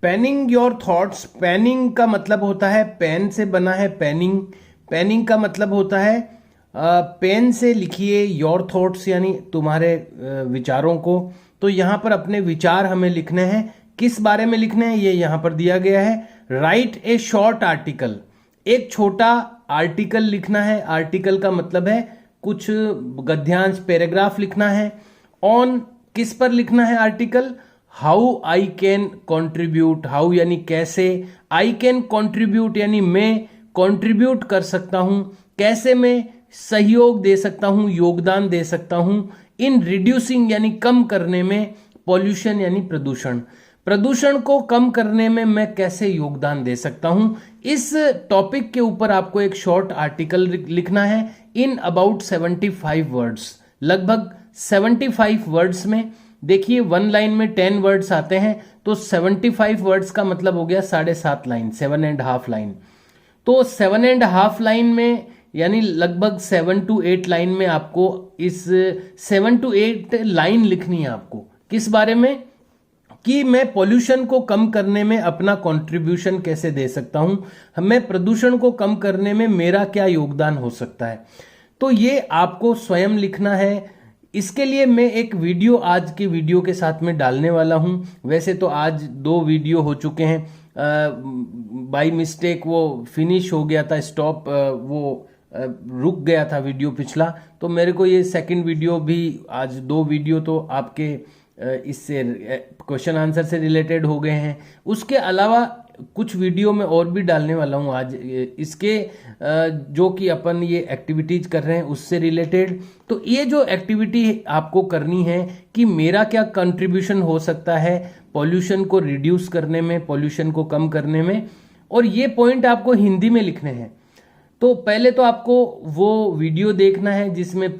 Penning your thoughts. Penning का मतलब होता है, पेन से बना है पेनिंग। पेनिंग का मतलब होता है पेन से लिखिए योर थॉट्स, यानी तुम्हारे विचारों को। तो यहाँ पर अपने विचार हमें लिखने हैं। किस बारे में लिखने हैं ये यहाँ पर दिया गया है। राइट ए शॉर्ट आर्टिकल, एक छोटा आर्टिकल लिखना है। आर्टिकल का मतलब है कुछ गद्यांश, पैराग्राफ लिखना है। ऑन, किस पर लिखना है article. How I can contribute, how यानी कैसे, आई कैन कॉन्ट्रीब्यूट यानी मैं कॉन्ट्रीब्यूट कर सकता हूं, कैसे मैं सहयोग दे सकता हूं, योगदान दे सकता हूं। इन रिड्यूसिंग यानी कम करने में, पॉल्यूशन यानी प्रदूषण, प्रदूषण को कम करने में मैं कैसे योगदान दे सकता हूं। इस टॉपिक के ऊपर आपको एक शॉर्ट आर्टिकल लिखना है इन अबाउट 75 वर्ड्स, लगभग 75 वर्ड्स में। देखिए 1 लाइन में 10 वर्ड्स आते हैं, तो 75 वर्ड्स का मतलब हो गया 7.5 लाइन, 7.5 लाइन। तो 7.5 लाइन में यानी लगभग 7 to 8 लाइन में आपको इस 7 to 8 लाइन लिखनी है आपको। किस बारे में कि मैं पॉल्यूशन को कम करने में अपना कंट्रीब्यूशन कैसे दे सकता हूं, मैं प्रदूषण को कम करने में मेरा क्या योगदान हो सकता है। तो ये आपको स्वयं लिखना है। इसके लिए मैं एक वीडियो आज के वीडियो के साथ में डालने वाला हूं। वैसे तो आज 2 वीडियो हो चुके हैं, बाय मिस्टेक वो फिनिश हो गया था, स्टॉप, वो रुक गया था वीडियो पिछला। तो मेरे को ये सेकंड वीडियो भी, आज 2 वीडियो तो आपके इससे क्वेश्चन आंसर से रिलेटेड हो गए हैं। उसके अलावा कुछ वीडियो में और भी डालने वाला हूं आज इसके, जो कि अपन ये एक्टिविटीज कर रहे हैं उससे रिलेटेड। तो ये जो एक्टिविटी आपको करनी है कि मेरा क्या कंट्रीब्यूशन हो सकता है पॉल्यूशन को रिड्यूस करने में, पॉल्यूशन को कम करने में, और ये पॉइंट आपको हिंदी में लिखने हैं। तो पहले तो आपको वो वीडियो देखना है जिसमें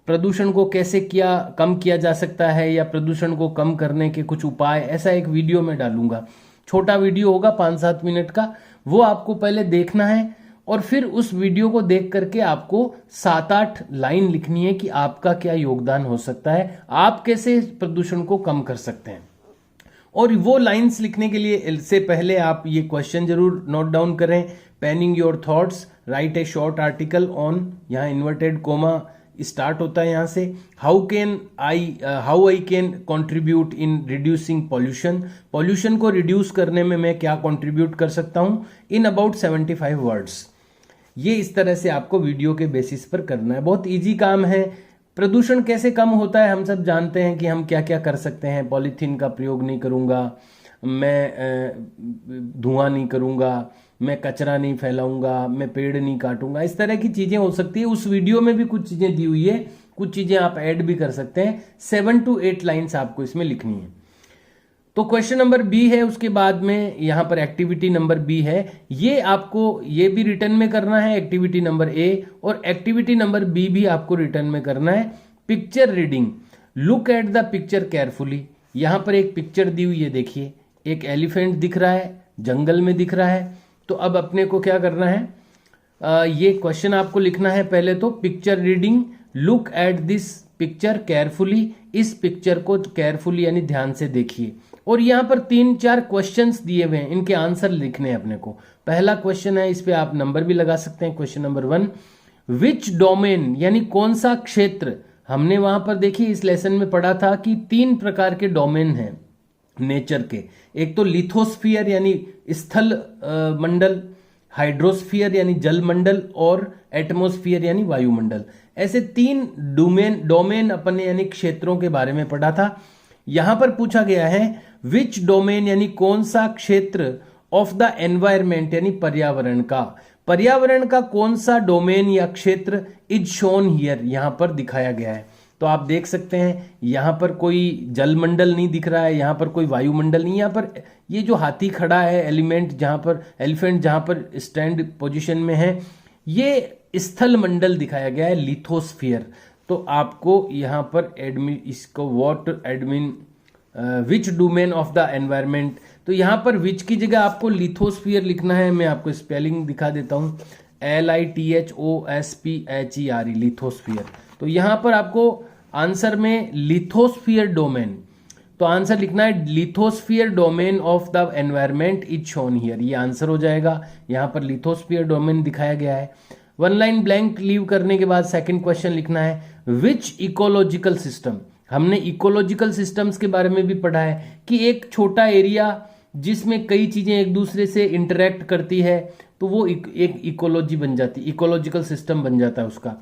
प्रदूषण को कैसे कम किया जा सकता है, या प्रदूषण को कम करने के कुछ उपाय, ऐसा एक वीडियो मैं डालूंगा। छोटा वीडियो होगा 5-7 मिनट का, वो आपको पहले देखना है और फिर उस वीडियो को देख करके आपको 7-8 लाइन लिखनी है कि आपका क्या योगदान हो सकता है, आप कैसे प्रदूषण को कम कर सकते हैं। और वो लाइंस लिखने के लिए से पहले आप ये क्वेश्चन जरूर नोट डाउन करें। Penning your thoughts, write a short article on, यहाँ इन्वर्टेड कोमा स्टार्ट होता है यहाँ से। How I can contribute in reducing pollution, pollution को रिड्यूस करने में मैं क्या कॉन्ट्रीब्यूट कर सकता हूं इन अबाउट 75 वर्ड्स। ये इस तरह से आपको वीडियो के बेसिस पर करना है। बहुत इजी काम है। प्रदूषण कैसे कम होता है हम सब जानते हैं कि हम क्या क्या कर सकते हैं। पॉलीथीन का प्रयोग नहीं करूंगा, मैं धुआं नहीं करूंगा, मैं कचरा नहीं फैलाऊंगा, मैं पेड़ नहीं काटूंगा, इस तरह की चीजें हो सकती है। उस वीडियो में भी कुछ चीजें दी हुई है, कुछ चीजें आप ऐड भी कर सकते हैं। 7 to 8 लाइंस आपको इसमें लिखनी है। तो क्वेश्चन नंबर बी है, उसके बाद में यहां पर एक्टिविटी नंबर बी है। ये आपको ये भी रिटर्न में करना है, एक्टिविटी नंबर ए, और एक्टिविटी नंबर बी भी आपको रिटर्न में करना है। Picture reading, look at the picture carefully. यहां पर एक पिक्चर दी हुई है, देखिए एक एलिफेंट दिख रहा है, जंगल में दिख रहा है। तो अब अपने को क्या करना है, ये क्वेश्चन आपको लिखना है। पहले तो picture reading, look at this picture carefully, इस पिक्चर को केयरफुली यानी ध्यान से देखिए। और यहाँ पर 3-4 क्वेश्चंस दिए हुए हैं, इनके आंसर लिखने हैं अपने को। पहला क्वेश्चन है, इस पे आप नंबर भी लगा सकते हैं। क्वेश्चन नंबर 1, विच डोमेन यानी कौन सा क्षेत्र। हमने वहां पर देखिए इस लेसन में पढ़ा था कि 3 प्रकार के डोमेन हैं नेचर के। एक तो लिथोस्फीयर यानी स्थल मंडल, हाइड्रोस्फीयर यानी जल मंडल, और एटमोस्फीयर यानी वायुमंडल। ऐसे 3 डोमेन अपने यानी क्षेत्रों के बारे में पढ़ा था। यहां पर पूछा गया है विच डोमेन यानी कौन सा क्षेत्र ऑफ द एनवायरमेंट यानी पर्यावरण का कौन सा डोमेन या क्षेत्र इज शोन हियर, यहां पर दिखाया गया है। तो आप देख सकते हैं यहां पर कोई जलमंडल नहीं दिख रहा है, यहां पर कोई वायुमंडल नहीं, यहां पर ये जो हाथी खड़ा है, एलिफेंट जहां पर स्टैंड पोजीशन में है, ये स्थल मंडल दिखाया गया है, लिथोस्फीयर। तो आपको यहां पर विच डोमेन ऑफ द एनवायरमेंट, तो यहां पर विच की जगह आपको लिथोस्फीयर लिखना है। मैं आपको स्पेलिंग दिखा देता हूं, LITHOSPHERE, लिथोस्फीयर। तो यहां पर आपको आंसर में लिथोस्फीयर डोमेन, तो आंसर लिखना है lithosphere domain of the environment is shown here, ये आंसर हो जाएगा। यहां पर लिथोस्फीयर डोमेन दिखाया गया है। वन लाइन ब्लैंक लीव करने के बाद सेकंड क्वेश्चन लिखना है विच इकोलॉजिकल सिस्टम। हमने इकोलॉजिकल सिस्टम्स के बारे में भी पढ़ा है कि एक छोटा एरिया जिसमें कई चीजें एक दूसरे से इंटरेक्ट करती है तो वो एक इकोलॉजी बन जाती, इकोलॉजिकल सिस्टम बन जाता है उसका।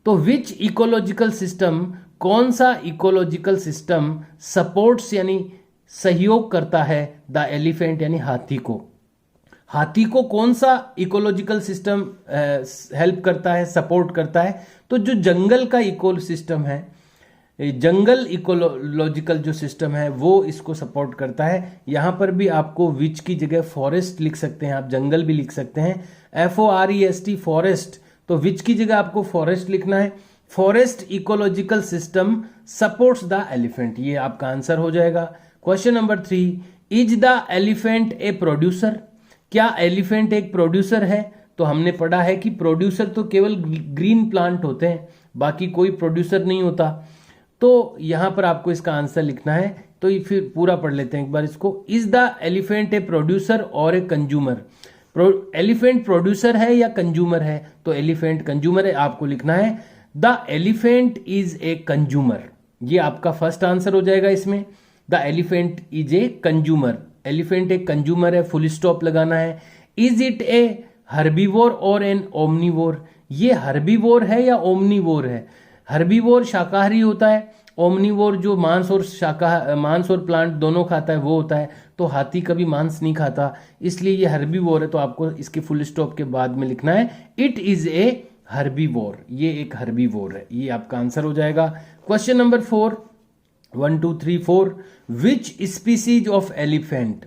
तो विच इकोलॉजिकल सिस्टम, कौन सा इकोलॉजिकल सिस्टम सपोर्ट्स यानी सहयोग करता है द एलिफेंट यानी हाथी को। हाथी को कौन सा इकोलॉजिकल सिस्टम हेल्प करता है, सपोर्ट करता है? तो जो जंगल का इको सिस्टम है, जंगल इकोलॉजिकल जो सिस्टम है वो इसको सपोर्ट करता है। यहां पर भी आपको विच की जगह फॉरेस्ट लिख सकते हैं, आप जंगल भी लिख सकते हैं, FOREST फॉरेस्ट, तो विच की जगह आपको फॉरेस्ट लिखना है। Forest ecological system supports the elephant, ये आपका आंसर हो जाएगा। Question number 3, is the elephant a producer? क्या एलिफेंट एक प्रोड्यूसर है? तो हमने पढ़ा है कि प्रोड्यूसर तो केवल ग्रीन प्लांट होते हैं, बाकी कोई प्रोड्यूसर नहीं होता। तो यहां पर आपको इसका आंसर लिखना है, तो ये फिर पूरा पढ़ लेते हैं एक बार इसको। Is the elephant a producer और ए कंज्यूमर? एलिफेंट प्रोड्यूसर है या कंज्यूमर है? तो एलिफेंट कंज्यूमर है, आपको लिखना है the elephant is a consumer, ये आपका फर्स्ट आंसर हो जाएगा इसमें। The elephant is a consumer, elephant एक कंज्यूमर है, फुल स्टॉप लगाना है। इज इट ए हर्बीवोर और एन ओमनीवोर? ये हर्बीवोर है या ओमनीवोर है? हर्बीवोर शाकाहारी होता है, ओमनीवोर जो मांस और प्लांट दोनों खाता है वो होता है। तो हाथी कभी मांस नहीं खाता, इसलिए ये हर्बीवोर है, तो आपको इसके फुल स्टॉप के बाद में लिखना है इट इज ए हर्बीवोर, ये एक हर्बीवोर है, ये आपका आंसर हो जाएगा। Question number 4, 1 2 3 4, which species of elephant,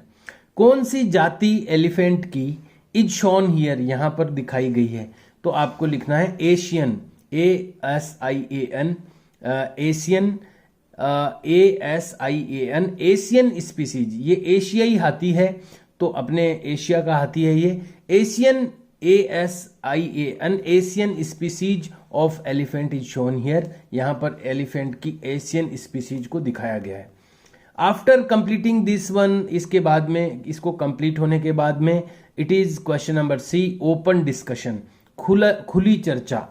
कौन सी जाति एलिफेंट की इज शोन हियर, यहां पर दिखाई गई है? तो आपको लिखना है Asian, ASIAN, Asian, ASIAN, Asian species, ये एशियाई हाथी है, तो अपने एशिया का हाथी है ये। Asian, ASIAN, Asian species of elephant is shown here, यहां पर एलिफेंट की एशियन स्पीसीज को दिखाया गया है। आफ्टर कंप्लीटिंग दिस वन, इसके बाद में, इसको कंप्लीट होने के बाद में, it is question number C, open discussion, खुली चर्चा।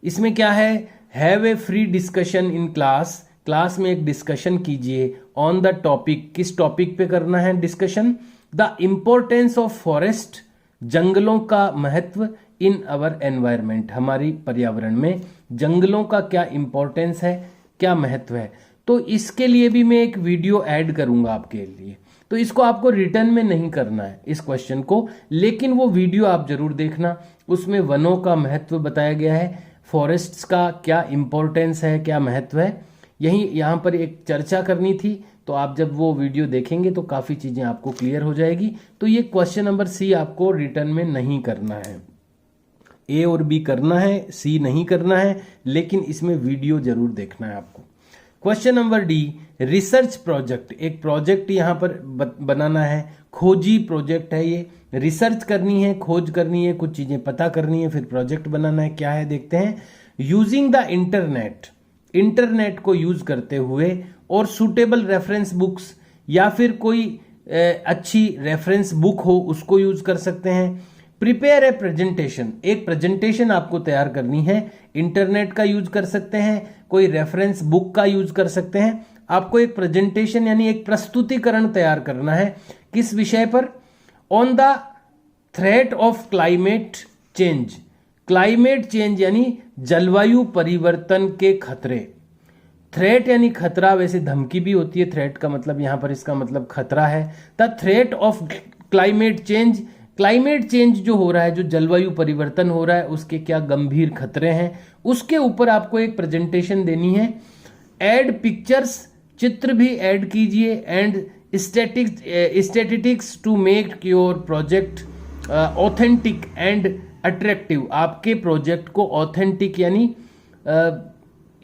इसमें क्या है, have a free discussion in class, class में एक डिस्कशन कीजिए ऑन द टॉपिक, किस टॉपिक पे करना है discussion? The importance of forest, जंगलों का महत्व, इन अवर एनवायरमेंट, हमारी पर्यावरण में जंगलों का क्या इंपॉर्टेंस है, क्या महत्व है। तो इसके लिए भी मैं एक वीडियो ऐड करूंगा आपके लिए, तो इसको आपको रिटर्न में नहीं करना है इस क्वेश्चन को, लेकिन वो वीडियो आप जरूर देखना, उसमें वनों का महत्व बताया गया है, फॉरेस्ट्स का क्या इंपॉर्टेंस है, क्या महत्व है, यही यहाँ पर एक चर्चा करनी थी। तो आप जब वो वीडियो देखेंगे तो काफ़ी चीज़ें आपको क्लियर हो जाएगी। तो ये क्वेश्चन नंबर C आपको रिटर्न में नहीं करना है, A और B करना है, C नहीं करना है, लेकिन इसमें वीडियो जरूर देखना है आपको। Question number D, research project, एक प्रोजेक्ट यहाँ पर बनाना है, खोजी प्रोजेक्ट है ये, रिसर्च करनी है, खोज करनी है, कुछ चीजें पता करनी है, फिर प्रोजेक्ट बनाना है। क्या है देखते हैं, यूजिंग द इंटरनेट, इंटरनेट को यूज करते हुए, और सुटेबल रेफरेंस बुक्स, या फिर कोई अच्छी रेफरेंस बुक हो उसको यूज कर सकते हैं। प्रिपेयर ए प्रेजेंटेशन, एक प्रेजेंटेशन आपको तैयार करनी है, इंटरनेट का यूज कर सकते हैं, कोई रेफरेंस बुक का यूज कर सकते हैं। आपको एक प्रेजेंटेशन यानी एक प्रस्तुतिकरण तैयार करना है, किस विषय पर? On the threat of climate change, climate change यानी जलवायु परिवर्तन के खतरे। थ्रेट यानी खतरा, वैसे धमकी भी होती है, थ्रेट का मतलब यहां पर इसका मतलब खतरा है। The threat of climate change, climate change जो हो रहा है, जो जलवायु परिवर्तन हो रहा है, उसके क्या गंभीर खतरे हैं, उसके ऊपर आपको एक प्रेजेंटेशन देनी है। ऐड पिक्चर्स, चित्र भी ऐड कीजिए, and statistics to make your project authentic and attractive, आपके प्रोजेक्ट को ऑथेंटिक यानी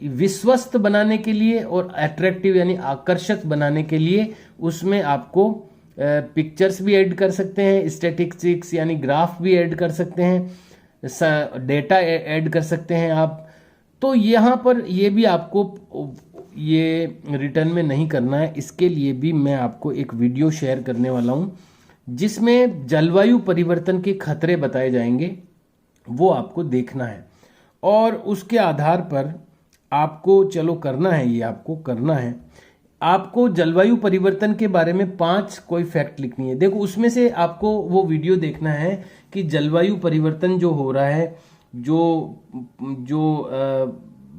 विश्वस्त बनाने के लिए और अट्रैक्टिव यानी आकर्षक बनाने के लिए उसमें आपको पिक्चर्स भी ऐड कर सकते हैं, स्टैटिस्टिक्स यानी ग्राफ भी ऐड कर सकते हैं, डेटा ऐड कर सकते हैं आप। तो यहाँ पर ये भी आपको ये रिटर्न में नहीं करना है, इसके लिए भी मैं आपको एक वीडियो शेयर करने वाला हूँ जिसमें जलवायु परिवर्तन के खतरे बताए जाएंगे, वो आपको देखना है और उसके आधार पर आपको चलो करना है, ये आपको करना है। आपको जलवायु परिवर्तन के बारे में 5 कोई फैक्ट लिखनी है। देखो उसमें से आपको वो वीडियो देखना है कि जलवायु परिवर्तन जो हो रहा है, जो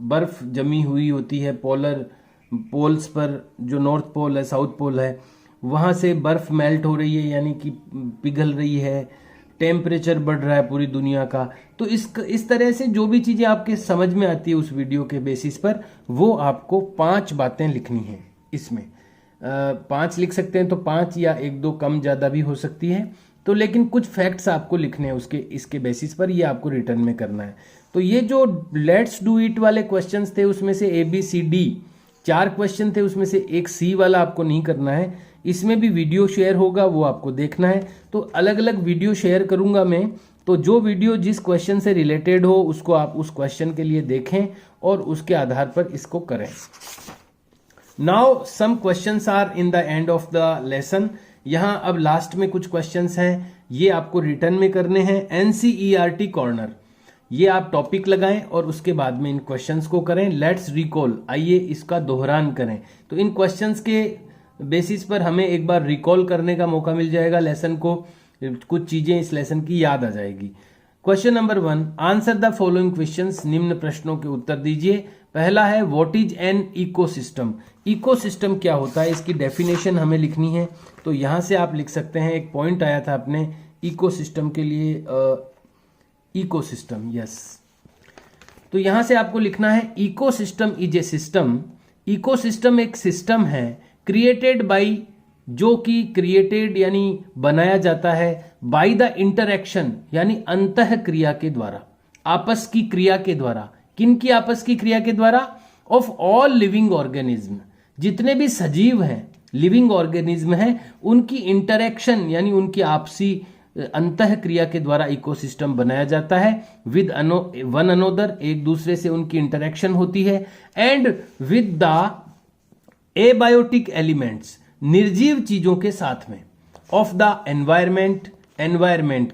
बर्फ जमी हुई होती है पोल्स पर, जो नॉर्थ पोल है, साउथ पोल है, वहाँ से बर्फ मेल्ट हो रही है यानी कि पिघल रही है, टेम्परेचर बढ़ रहा है पूरी दुनिया का। तो इस तरह से जो भी चीज़ें आपके समझ में आती है उस वीडियो के बेसिस पर, वो आपको 5 बातें लिखनी है। इसमें 5 लिख सकते हैं तो 5 या 1-2 कम ज़्यादा भी हो सकती है, तो लेकिन कुछ फैक्ट्स आपको लिखने हैं इसके बेसिस पर, ये आपको रिटर्न में करना है। तो ये जो लेट्स डू इट वाले क्वेश्चंस थे उसमें से ABCD 4 क्वेश्चन थे, उसमें से एक C वाला आपको नहीं करना है। इसमें भी वीडियो शेयर होगा, वो आपको देखना है। तो अलग अलग वीडियो शेयर करूंगा मैं, तो जो वीडियो जिस क्वेश्चन से रिलेटेड हो उसको आप उस क्वेश्चन के लिए देखें और उसके आधार पर इसको करें। Now some questions are in the end of the lesson. यहां अब लास्ट में कुछ क्वेश्चंस हैं, ये आपको रिटर्न में करने हैं। NCERT कॉर्नर, ये आप टॉपिक लगाएं और उसके बाद में इन क्वेश्चंस को करें। लेट्स रिकॉल, आइए इसका दोहरान करें। तो इन क्वेश्चंस के बेसिस पर हमें एक बार रिकॉल करने का मौका मिल जाएगा लेसन को, कुछ चीजें इस लेसन की याद आ जाएगी। Question number 1, answer the following questions, निम्न प्रश्नों के उत्तर दीजिए। पहला है what is an ecosystem. Ecosystem क्या होता है, इसकी डेफिनेशन हमें लिखनी है। तो यहां से आप लिख सकते हैं, एक पॉइंट आया था अपने इकोसिस्टम के लिए, इकोसिस्टम, यस। तो यहां से आपको लिखना है ecosystem is a system. Ecosystem एक सिस्टम है क्रिएटेड बाई, जो कि क्रिएटेड यानी बनाया जाता है, बाय द इंटरैक्शन यानी अंतः क्रिया के द्वारा, आपस की क्रिया के द्वारा। किन की आपस की क्रिया के द्वारा? ऑफ ऑल लिविंग ऑर्गेनिज्म, जितने भी सजीव हैं, लिविंग ऑर्गेनिज्म हैं, उनकी इंटरैक्शन यानी उनकी आपसी अंतः क्रिया के द्वारा इकोसिस्टम बनाया जाता है। विद वन अनोदर, एक दूसरे से उनकी इंटरैक्शन होती है। And with the abiotic elements, निर्जीव चीजों के साथ में। ऑफ द एनवायरमेंट, एनवायरमेंट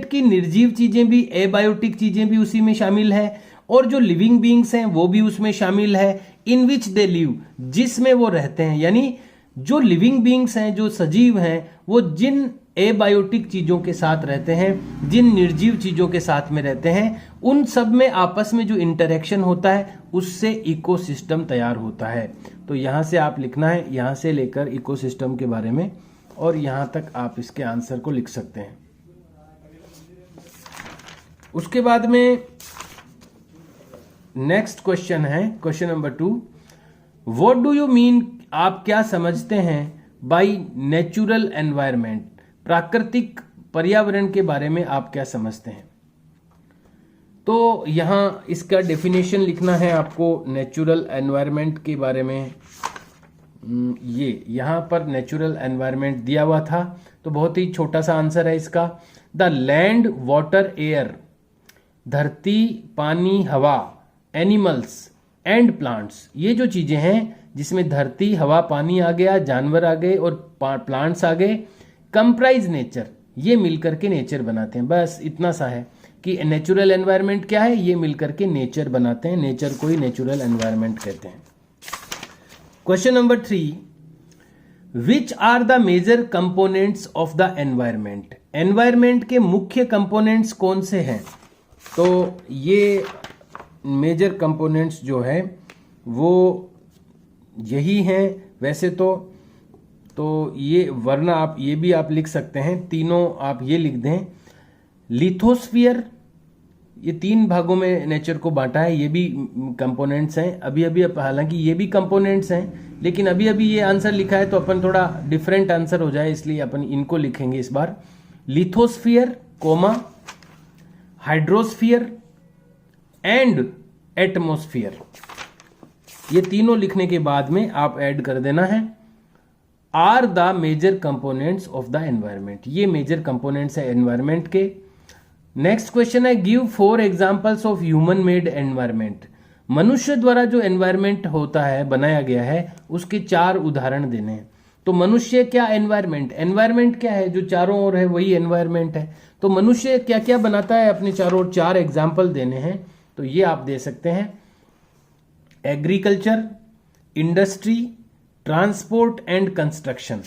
की निर्जीव चीजें भी, एबायोटिक चीजें भी उसी में शामिल है, और जो लिविंग बींग्स हैं वो भी उसमें शामिल है। इन विच दे लिव, जिसमें वो रहते हैं, यानी जो लिविंग बींग्स हैं, जो सजीव हैं, वो जिन एबायोटिक चीजों के साथ रहते हैं, जिन निर्जीव चीजों के साथ में रहते हैं, उन सब में आपस में जो इंटरेक्शन होता है उससे इकोसिस्टम तैयार होता है। तो यहां से आप लिखना है, यहां से लेकर इकोसिस्टम के बारे में, और यहां तक आप इसके आंसर को लिख सकते हैं। उसके बाद में नेक्स्ट क्वेश्चन है, question number 2, what do you mean, आप क्या समझते हैं बाय नेचुरल एनवायरनमेंट, प्राकृतिक पर्यावरण के बारे में आप क्या समझते हैं। तो यहां इसका डेफिनेशन लिखना है आपको नेचुरल एनवायरनमेंट के बारे में। ये यहां पर नेचुरल एनवायरनमेंट दिया हुआ था, तो बहुत ही छोटा सा आंसर है इसका। द लैंड, वाटर, एयर, धरती, पानी, हवा, एनिमल्स एंड प्लांट्स, ये जो चीजें हैं जिसमें धरती, हवा, पानी आ गया, जानवर आ गए और प्लांट्स आ गए, कंप्राइज नेचर, ये मिलकर के नेचर बनाते हैं। बस इतना सा है कि नेचुरल एनवायरनमेंट क्या है, ये मिलकर के नेचर बनाते हैं, नेचर को ही नेचुरल एनवायरनमेंट कहते हैं। Question number 3, which are the major components of the environment, environment के मुख्य कंपोनेंट्स कौन से हैं। तो ये मेजर कंपोनेंट्स जो है वो यही हैं वैसे तो ये, वरना आप ये भी आप लिख सकते हैं, तीनों आप ये लिख दें। लिथोस्फीयर, ये 3 भागों में नेचर को बांटा है, ये भी कंपोनेंट्स हैं। अभी हालांकि ये भी कंपोनेंट्स हैं, लेकिन अभी ये आंसर लिखा है तो अपन थोड़ा डिफरेंट आंसर हो जाए, इसलिए अपन इनको लिखेंगे इस बार। Lithosphere, comma, hydrosphere and atmosphere, ये तीनों लिखने के बाद में आप ऐड कर देना है are the major components of the environment, ये मेजर कंपोनेंट्स है एनवायरनमेंट के। नेक्स्ट क्वेश्चन है, give 4 examples of human made environment, मनुष्य द्वारा जो एनवायरमेंट होता है, बनाया गया है, उसके 4 उदाहरण देने हैं। तो मनुष्य क्या एनवायरमेंट, एनवायरमेंट क्या है, जो चारों ओर है वही एनवायरमेंट है। तो मनुष्य क्या क्या बनाता है अपने चारों ओर, 4 एग्जाम्पल देने हैं। तो ये आप दे सकते हैं, agriculture, industry, transport and construction.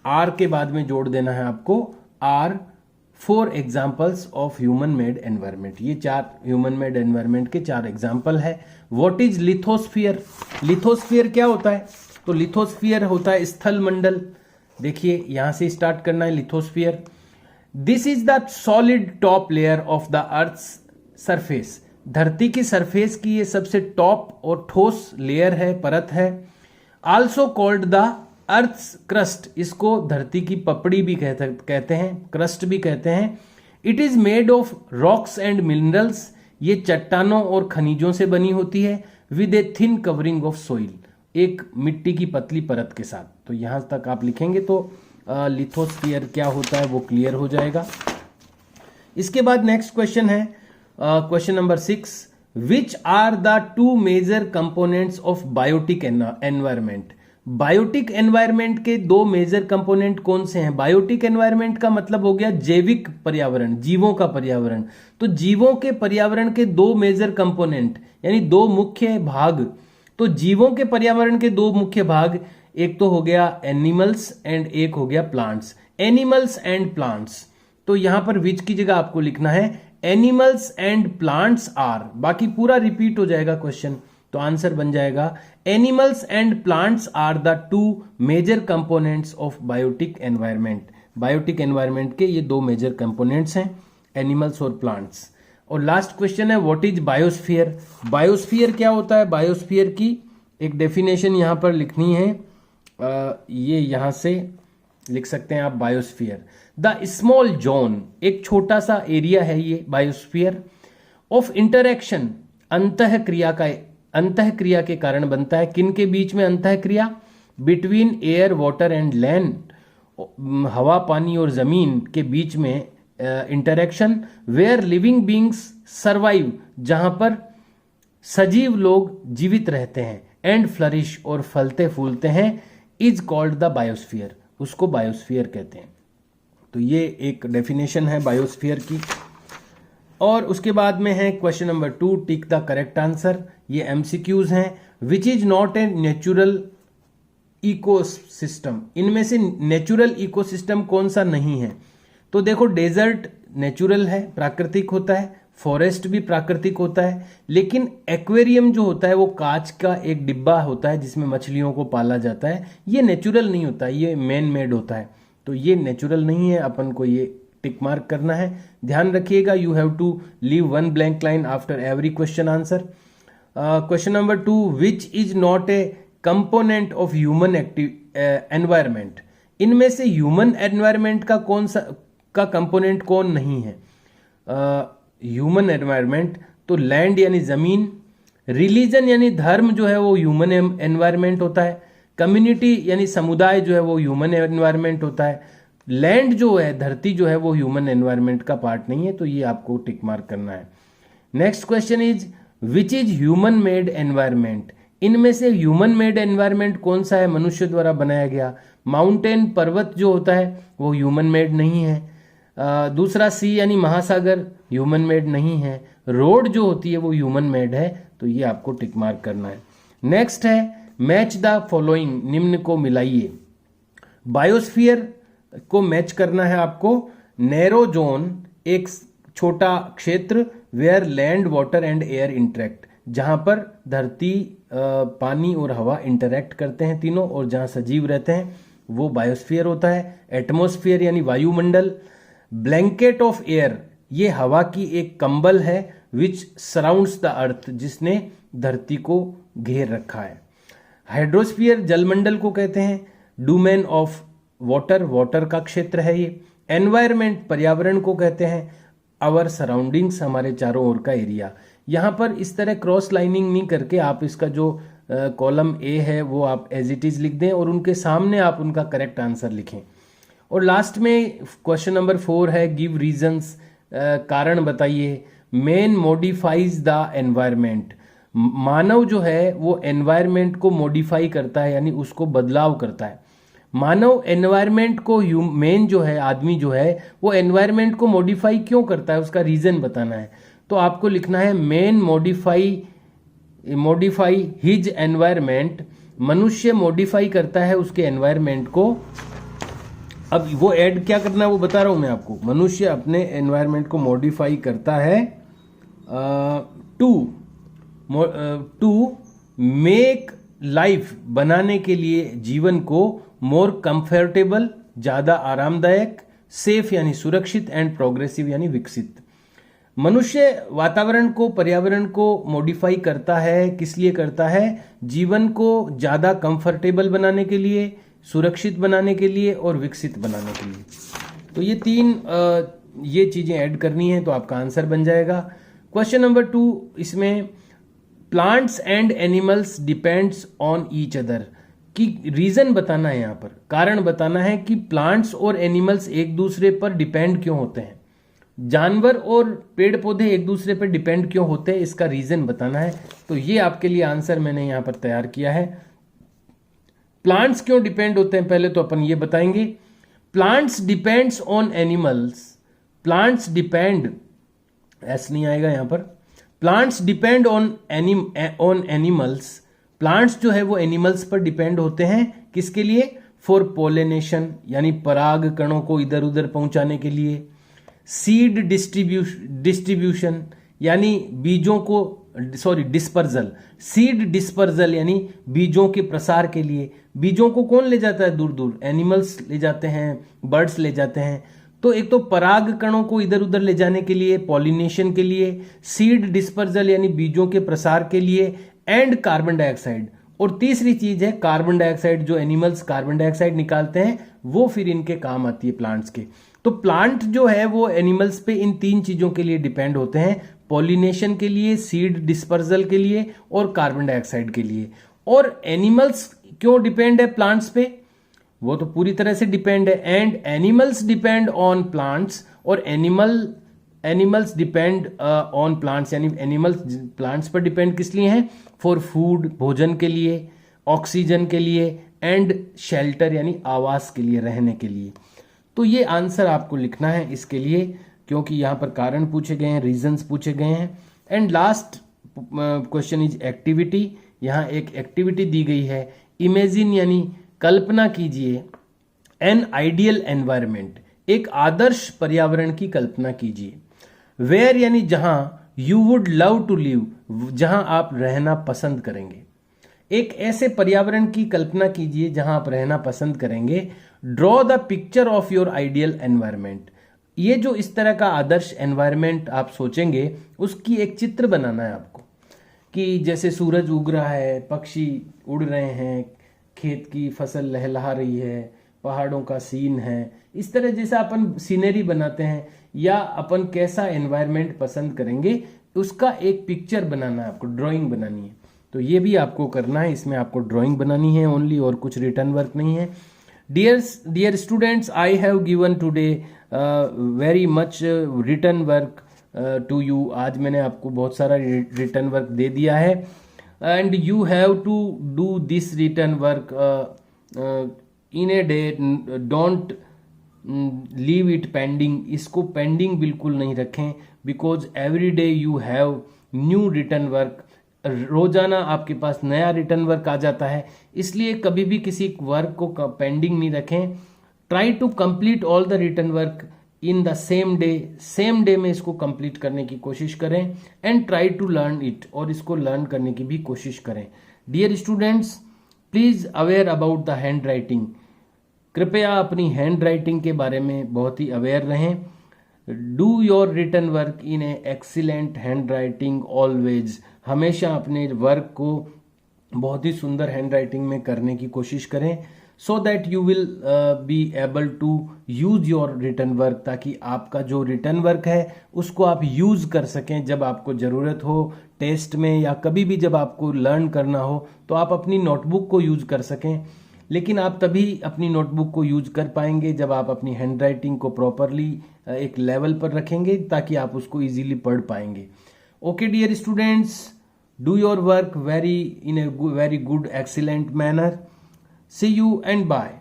Are के बाद में जोड़ देना है आपको, are 4 examples of human made environment. ये 4 ह्यूमन मेड एनवायरमेंट के 4 एग्जाम्पल है। व्हाट इज लिथोस्फियर, लिथोस्फियर क्या होता है? तो लिथोस्फियर होता है स्थल मंडल। देखिए यहां से स्टार्ट करना है, lithosphere. This is the solid top layer of the earth surface, धरती की सरफेस की ये सबसे टॉप और ठोस लेयर है, परत है। Also called the earth crust, इसको धरती की पपड़ी भी कहते हैं, क्रस्ट भी कहते हैं। It is made of rocks and minerals, ये चट्टानों और खनिजों से बनी होती है। With a thin covering of soil, एक मिट्टी की पतली परत के साथ। तो यहां तक आप लिखेंगे तो लिथोस्फियर क्या होता है वो क्लियर हो जाएगा। इसके बाद नेक्स्ट क्वेश्चन है, question number 6, which are the 2 major components of biotic environment. Biotic environment के 2 मेजर कंपोनेंट कौन से हैं? बायोटिक एनवायरमेंट का मतलब हो गया जैविक पर्यावरण, जीवों का पर्यावरण। तो जीवों के पर्यावरण के 2 मेजर कंपोनेंट यानी 2 मुख्य भाग। तो जीवों के पर्यावरण के 2 मुख्य भाग, एक तो हो गया एनिमल्स एंड एक हो गया प्लांट्स। एनिमल्स एंड प्लांट्स, तो यहां पर विच की जगह आपको लिखना है एनिमल्स एंड प्लांट्स आर, बाकी पूरा रिपीट हो जाएगा क्वेश्चन, तो आंसर बन जाएगा animals and plants are the 2 major components of biotic environment. Biotic environment के ये 2 मेजर कंपोनेंट्स हैं, एनिमल्स और प्लांट्स। और लास्ट क्वेश्चन है, व्हाट इज बायोस्फीयर। बायोस्फीयर क्या होता है? बायोस्फीयर की एक डेफिनेशन यहां पर लिखनी है, ये यहां से लिख सकते हैं आप, बायोस्फीयर द स्मॉल जोन, एक छोटा सा एरिया है ये बायोस्फीयर, ऑफ इंटरेक्शन, अंतःक्रिया के कारण बनता है। किन के बीच में अंतःक्रिया? Between air, water and land, हवा, पानी और जमीन के बीच में interaction. Where living beings survive, जहां पर सजीव लोग जीवित रहते हैं। एंड फ्लरिश, और फलते फूलते हैं। इज कॉल्ड द बायोस्फीयर, उसको बायोस्फीयर कहते हैं। तो ये एक डेफिनेशन है बायोस्फीयर की। और उसके बाद में है question number 2, tick the correct answer. ये एमसीक्यूज हैं। विच is not a natural ecosystem, इनमें से नेचुरल इकोसिस्टम कौन सा नहीं है? तो देखो, डेजर्ट नेचुरल है, प्राकृतिक होता है। फॉरेस्ट भी प्राकृतिक होता है। लेकिन एक्वेरियम जो होता है वो कांच का एक डिब्बा होता है जिसमें मछलियों को पाला जाता है, ये नेचुरल नहीं होता, ये मैन मेड होता है। तो ये नेचुरल नहीं है, अपन को ये टिक मार्क करना है। ध्यान रखिएगा, you have to leave 1 blank line after every question answer. Question number 2, which is not a component of human environment. इनमें से ह्यूमन एनवायरमेंट का कौन सा का कंपोनेंट कौन नहीं है? ह्यूमन एनवायरमेंट, तो लैंड यानी जमीन, रिलीजन यानी धर्म जो है वो ह्यूमन एनवायरमेंट होता है, कम्युनिटी यानी समुदाय जो है वो ह्यूमन एनवायरमेंट होता है, लैंड जो है, धरती जो है वो ह्यूमन एनवायरमेंट का पार्ट नहीं है। तो ये आपको टिक मार्क करना है। Next question is, which is human made environment. इनमें से ह्यूमन मेड एनवायरमेंट कौन सा है? मनुष्य द्वारा बनाया गया। माउंटेन, पर्वत जो होता है वो ह्यूमन मेड नहीं है। दूसरा सी यानी महासागर, ह्यूमन मेड नहीं है। रोड जो होती है वो ह्यूमन मेड है। तो ये आपको टिक मार्क करना है। नेक्स्ट है, मैच द फॉलोइंग, निम्न को मिलाइए। बायोस्फीयर को मैच करना है आपको। नैरो जोन, एक छोटा क्षेत्र, where land, water and air interact, जहां पर धरती, पानी और हवा इंटरेक्ट करते हैं तीनों, और जहां सजीव रहते हैं वो बायोस्फीयर होता है। एटमॉस्फेयर यानी वायुमंडल। ब्लैंकेट ऑफ एयर, ये हवा की एक कंबल है, विच सराउंड्स द अर्थ, जिसने धरती को घेर रखा है। हाइड्रोस्फीयर जलमंडल को कहते हैं। डोमेन ऑफ वाटर, वाटर का क्षेत्र है ये। एनवायरमेंट पर्यावरण को कहते हैं। आवर सराउंडिंग्स, हमारे चारों ओर का एरिया। यहां पर इस तरह क्रॉस लाइनिंग नहीं करके आप इसका जो कॉलम ए है वो आप एज इट इज लिख दें और उनके सामने आप उनका करेक्ट आंसर लिखें। और लास्ट में क्वेश्चन नंबर 4 है, गिव रीजंस, कारण बताइए। Man modifies the environment. मानव जो है वो एनवायरमेंट को मॉडिफाई करता है, यानी उसको बदलाव करता है। मानव एनवायरमेंट को, मैन जो है, आदमी जो है, वो एनवायरमेंट को मॉडिफाई क्यों करता है, उसका रीजन बताना है। तो आपको लिखना है मैन मॉडिफाई हिज एनवायरमेंट। मनुष्य मॉडिफाई करता है उसके एनवायरमेंट को। अब वो ऐड क्या करना है वो बता रहा हूं मैं आपको। मनुष्य अपने एनवायरमेंट को मॉडिफाई करता है टू मेक लाइफ, बनाने के लिए, जीवन को, मोर कंफर्टेबल, ज्यादा आरामदायक, सेफ यानी सुरक्षित, एंड प्रोग्रेसिव यानी विकसित। मनुष्य वातावरण को, पर्यावरण को मॉडिफाई करता है। किस लिए करता है? जीवन को ज्यादा कंफर्टेबल बनाने के लिए, सुरक्षित बनाने के लिए और विकसित बनाने के लिए। तो ये चीजें ऐड करनी है तो आपका आंसर बन जाएगा। क्वेश्चन नंबर 2, इसमें plants and animals depends on each other की रीजन बताना है। यहां पर कारण बताना है कि प्लांट्स और एनिमल्स एक दूसरे पर डिपेंड क्यों होते हैं, जानवर और पेड़ पौधे एक दूसरे पर डिपेंड क्यों होते हैं, इसका रीजन बताना है। तो ये आपके लिए आंसर मैंने यहां पर तैयार किया है। प्लांट्स क्यों डिपेंड होते हैं पहले तो अपन ये बताएंगे। Plants depends on animals. Plants depend, ऐसा नहीं आएगा यहां पर। Plants depend on animals. Plants जो है वो एनिमल्स पर डिपेंड होते हैं। किसके लिए? फॉर पोलिनेशन, यानी पराग कणों को इधर उधर पहुंचाने के लिए। सीड डिस्ट्रीब्यूशन यानी बीजों को, डिस्पर्जल। सीड डिस्पर्जल यानी बीजों के प्रसार के लिए। बीजों को कौन ले जाता है दूर दूर? एनिमल्स ले जाते हैं, बर्ड्स ले जाते हैं। तो एक तो पराग कणों को इधर उधर ले जाने के लिए, पॉलिनेशन के लिए। सीड डिस्पर्जल यानी बीजों के प्रसार के लिए। And carbon dioxide. और तीसरी चीज है कार्बन डाइऑक्साइड। जो एनिमल्स कार्बन डाइऑक्साइड निकालते हैं वो फिर इनके काम आती है प्लांट्स के। तो प्लांट जो है वो एनिमल्स पे इन 3 चीजों के लिए डिपेंड होते हैं, पॉलिनेशन के लिए, सीड डिस्पर्जल के लिए और कार्बन डाइऑक्साइड के लिए। और एनिमल्स क्यों डिपेंड है प्लांट्स पे? वो तो पूरी तरह से डिपेंड है। And animals depend on plants, और एनिमल्स डिपेंड ऑन प्लांट्स, यानी एनिमल्स प्लांट्स पर डिपेंड किस लिए हैं? फॉर फूड, भोजन के लिए, ऑक्सीजन के लिए, एंड शेल्टर यानी आवास के लिए, रहने के लिए। तो ये आंसर आपको लिखना है इसके लिए, क्योंकि यहां पर कारण पूछे गए हैं, रीजंस पूछे गए हैं। And last question is activity. यहां एक एक्टिविटी दी गई है। इमेजिन यानी कल्पना कीजिए, एन आइडियल एनवायरमेंट, एक आदर्श पर्यावरण की कल्पना कीजिए। वेयर यानी जहां, you would love to live, जहां आप रहना पसंद करेंगे। एक ऐसे पर्यावरण की कल्पना कीजिए जहां आप रहना पसंद करेंगे। Draw the picture of your ideal environment. ये जो इस तरह का आदर्श एनवायरमेंट आप सोचेंगे उसकी एक चित्र बनाना है आपको, कि जैसे सूरज उग रहा है, पक्षी उड़ रहे हैं, खेत की फसल लहलहा रही है, पहाड़ों का सीन है। इस तरह जैसा अपन सीनरी बनाते हैं या अपन कैसा एनवायरमेंट पसंद करेंगे उसका एक पिक्चर बनाना है आपको, ड्राइंग बनानी है। तो ये भी आपको करना है, इसमें आपको ड्राइंग बनानी है ओनली, और कुछ रिटर्न वर्क नहीं है। Dear students, I have given today very much return work to you. आज मैंने आपको बहुत सारा रिटर्न वर्क दे दिया है, and you have to do this return work in a day. Don't leave it pending. इसको पेंडिंग बिल्कुल नहीं रखें, because every day you have new return work. रोजाना आपके पास नया रिटर्न वर्क आ जाता है, इसलिए कभी भी किसी वर्क को पेंडिंग नहीं रखें। Try to complete all the return work in the same day में इसको कंप्लीट करने की कोशिश करें। And try to learn it, और इसको लर्न करने की भी कोशिश करें। Dear students, please aware about the hand writing. कृपया अपनी हैंड राइटिंग के बारे में बहुत ही अवेयर रहें। Do your return work in a excellent hand writing always. हमेशा अपने वर्क को बहुत ही सुंदर हैंड राइटिंग में करने की कोशिश करें, so that you will be able to use your return work, ताकि आपका जो रिटर्न वर्क है उसको आप यूज कर सकें जब आपको ज़रूरत हो, टेस्ट में या कभी भी जब आपको लर्न करना हो तो आप अपनी नोटबुक को यूज कर सकें। लेकिन आप तभी अपनी नोटबुक को यूज कर पाएंगे जब आप अपनी हैंड राइटिंग को प्रॉपरली एक लेवल पर रखेंगे ताकि आप उसको इजीली पढ़ पाएंगे. Okay dear students, do your work very in a very good excellent manner. See you and bye.